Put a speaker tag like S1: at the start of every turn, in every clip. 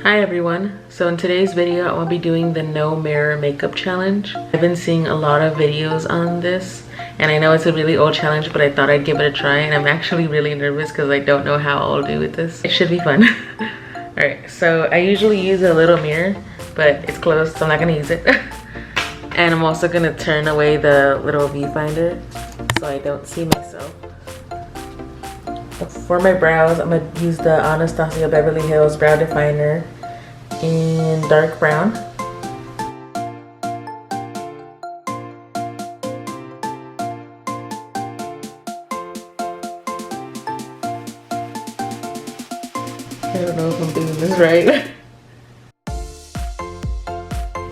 S1: Hi everyone, so in today's video I will be doing the no mirror makeup challenge. I've been seeing a lot of videos on this and I know it's a really old challenge, but I thought I'd give it a try, and I'm actually really nervous because I don't know how I'll do with this. It should be fun. Alright, so I usually use a little mirror, but it's closed so I'm not gonna use it. And I'm also gonna turn away the little viewfinder so I don't see myself. For my brows, I'm gonna use the Anastasia Beverly Hills Brow Definer in dark brown. I don't know if I'm doing this right.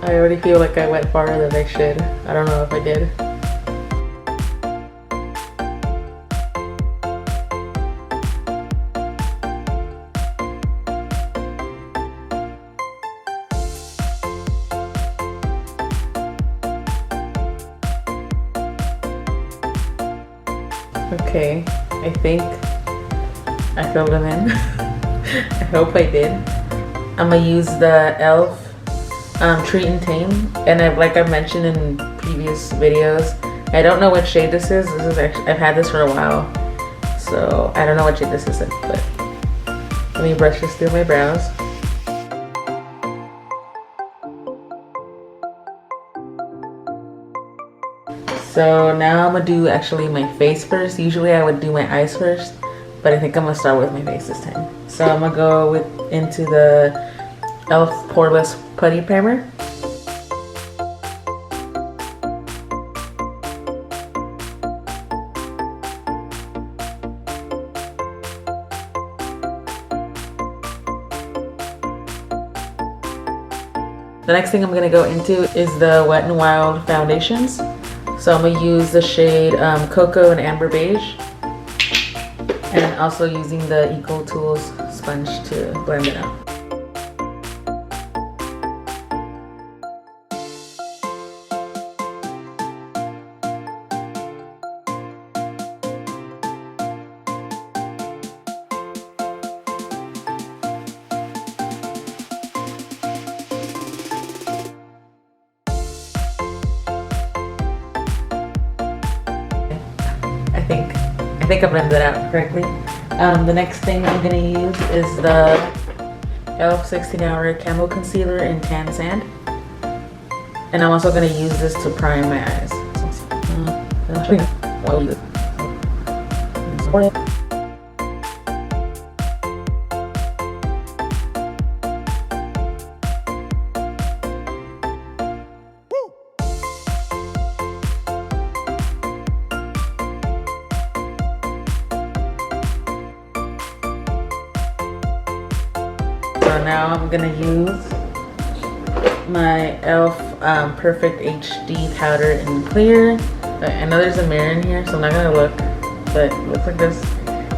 S1: I already feel like I went farther than I should. I don't know if I did. Okay, I think I filled them in. I hope I did. I'm gonna use the e.l.f. Treat and Tame, and like I've mentioned in previous videos, I don't know what shade this is. This is actually, I've had this for a while, so I don't know what shade this is, but let me brush this through my brows. So now I'm gonna do actually my face first. Usually I would do my eyes first, but I think I'm gonna start with my face this time. So I'm gonna go into the e.l.f. Poreless Putty Primer. The next thing I'm gonna go into is the Wet n Wild foundations. So I'm gonna use the shade Cocoa and Amber Beige, and also using the Eco Tools sponge to blend it out. I think I blended it out correctly. The next thing I'm gonna use is the e.l.f. 16-Hour Camo Concealer in Tan Sand. And I'm also gonna use this to prime my eyes. So now I'm gonna use my e.l.f. Perfect HD powder in clear. I know there's a mirror in here, so I'm not gonna look, but it looks like this.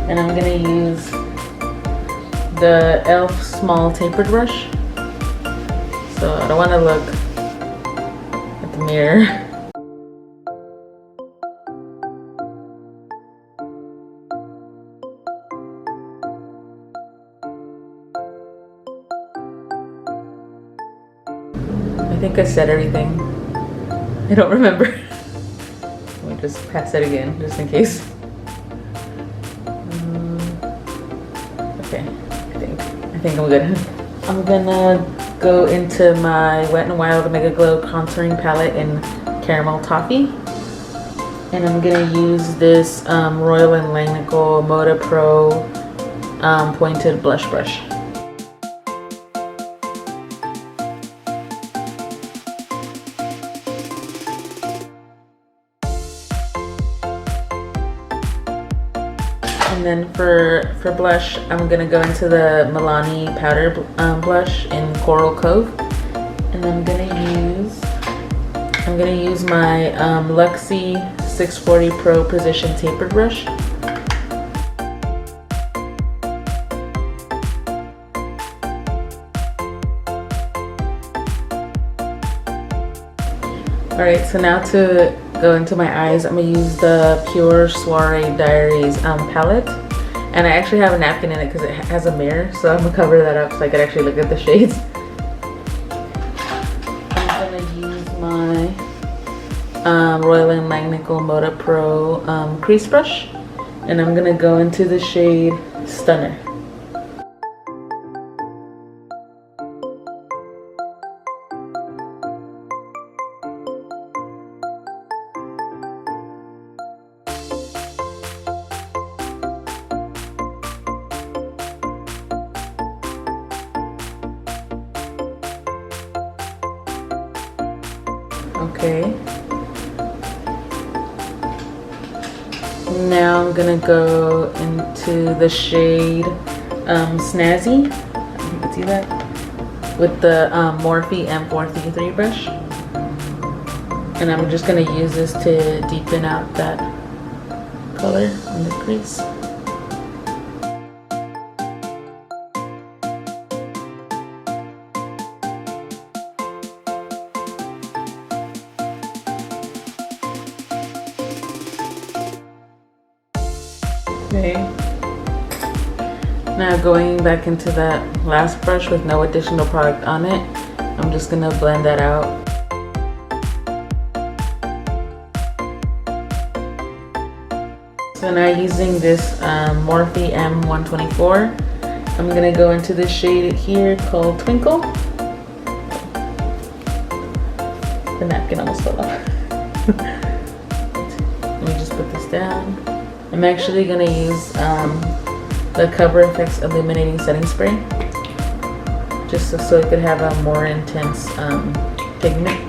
S1: And I'm gonna use the e.l.f. small tapered brush. So I don't want to look at the mirror. I think I said everything. I don't remember. Let me just pass it again, just in case. Okay, I think I'm good. I'm gonna go into my Wet n Wild Mega Glow contouring palette in Caramel Toffee, and I'm gonna use this Royal & Langnickel Moda Pro pointed blush brush. And then for blush, I'm gonna go into the Milani powder blush in Coral Cove, and I'm gonna use my Luxie 640 Pro Precision Tapered brush. Alright, so now to go into my eyes, I'm gonna use the Pure Soiree Diaries palette, And I actually have a napkin in it because it has a mirror, so I'm gonna cover that up so I can actually look at the shades. I'm gonna use my Royal & Langnickel Moda Pro crease brush, and I'm gonna go into the shade Stunner. Okay. Now I'm gonna go into the shade Snazzy. You can see that with the Morphe M433 brush, and I'm just gonna use this to deepen out that color on the crease. Okay. Now going back into that last brush with no additional product on it, I'm just gonna blend that out. So now using this Morphe M124, I'm gonna go into this shade here called Twinkle. The napkin almost fell off. Let me just put this down. I'm actually gonna use the Cover FX Illuminating Setting Spray, just so it could have a more intense pigment.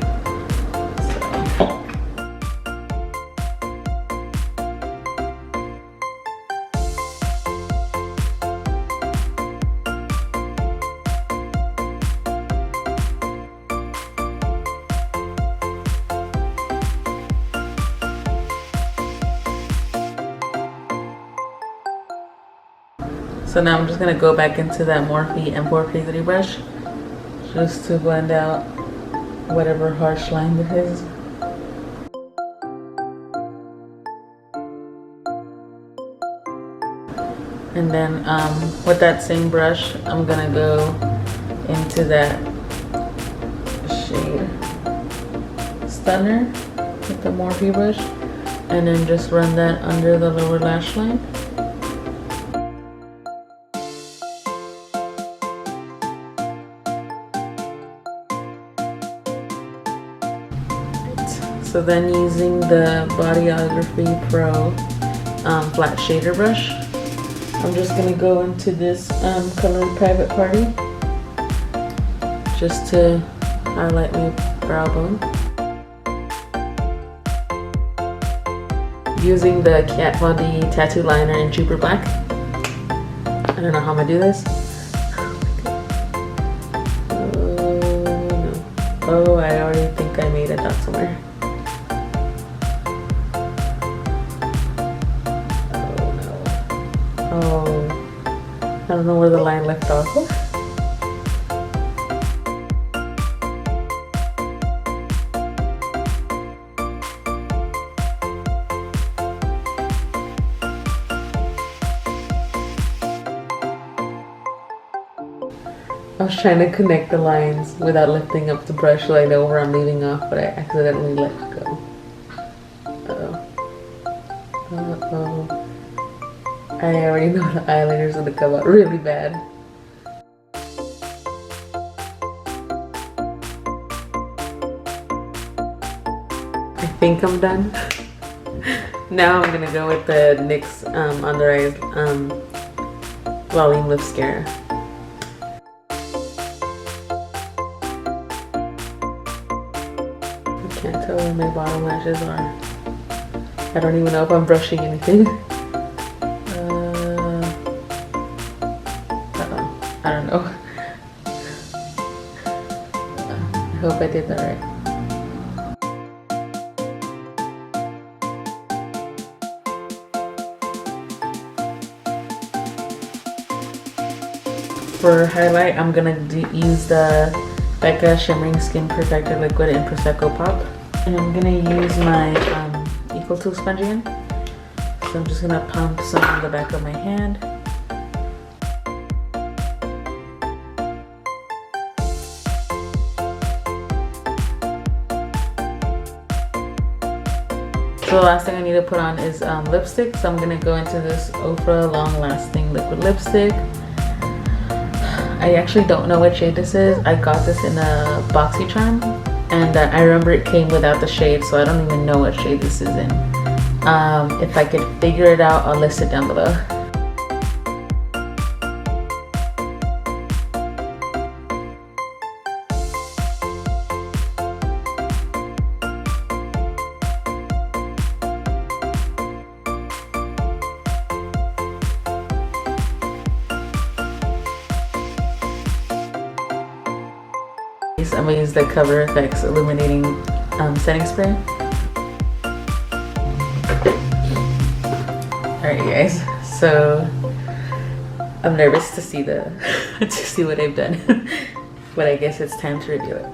S1: So now I'm just gonna go back into that Morphe M433 brush just to blend out whatever harsh line it is. And then with that same brush, I'm gonna go into that shade Stunner with the Morphe brush, and then just run that under the lower lash line. So then using the Bodyography Pro flat shader brush, I'm just gonna go into this color Private Party just to highlight my brow bone. Using the Kat Von D tattoo liner in Jupiter Black. I don't know how I'm gonna do this. Oh, I already think I made a dot somewhere. Oh, I don't know where the line left off. I was trying to connect the lines without lifting up the brush so I know where I'm leaving off, but I accidentally let go. Uh-oh. Uh-oh. I already know the eyeliner's gonna come out really bad. I think I'm done. Now I'm gonna go with the NYX Under Eyes Volume Mascara. I can't tell where my bottom lashes are. I don't even know if I'm brushing anything. I don't know. I hope I did that right. For highlight, I'm gonna use the Becca Shimmering Skin Perfector Liquid in Prosecco Pop. And I'm gonna use my Equal Tool sponge again. So I'm just gonna pump some on the back of my hand. So the last thing I need to put on is lipstick. So I'm gonna go into this Ofra Long Lasting Liquid Lipstick. I actually don't know what shade this is. I got this in a BoxyCharm, and I remember it came without the shade, so I don't even know what shade this is in. If I could figure it out, I'll list it down below. I'm gonna use the Cover FX Illuminating Setting Spray. Alright, you guys. So I'm nervous to see to see what I've done, but I guess it's time to reveal it.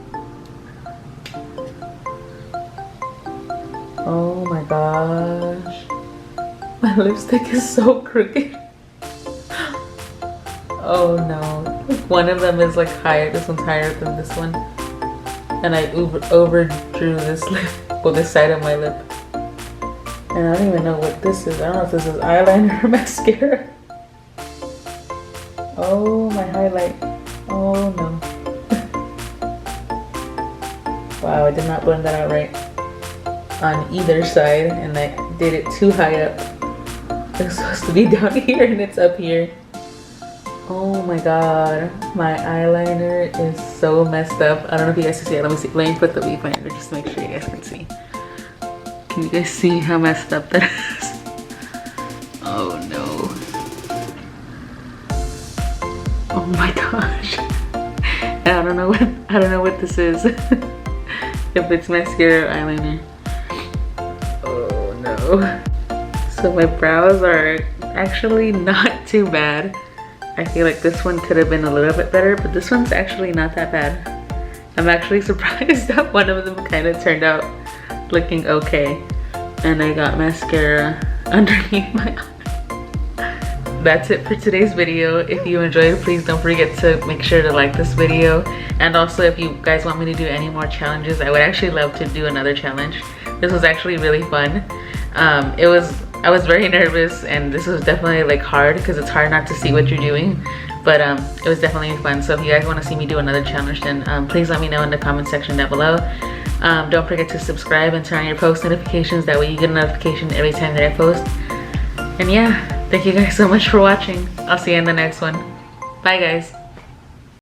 S1: Oh my gosh, my lipstick is so crooked. Oh no. One of them is like higher, this one's higher than this one. And I overdrew this lip, well, this side of my lip. And I don't even know what this is. I don't know if this is eyeliner or mascara. Oh, my highlight. Oh no. Wow, I did not blend that out right on either side, and I did it too high up. It's supposed to be down here and it's up here. Oh my god, my eyeliner is so messed up. I don't know if you guys can see it. Let me see. Let me put the viewfinder just to make sure you guys can see. Can you guys see how messed up that is? Oh no. Oh my gosh. And I don't know what this is. If it's mascara or eyeliner. Oh no. So my brows are actually not too bad. I feel like this one could have been a little bit better, but this one's actually not that bad. I'm actually surprised that one of them kind of turned out looking okay. And I got mascara underneath my eye. That's it for today's video. If you enjoyed, please don't forget to make sure to like this video. And also, if you guys want me to do any more challenges, I would actually love to do another challenge. This was actually really fun. I was very nervous, and this was definitely like hard because it's hard not to see what you're doing, but it was definitely fun. So if you guys want to see me do another challenge, then please let me know in the comment section down below. Don't forget to subscribe and turn on your post notifications. That way you get a notification every time that I post. And yeah, thank you guys so much for watching. I'll see you in the next one. Bye guys.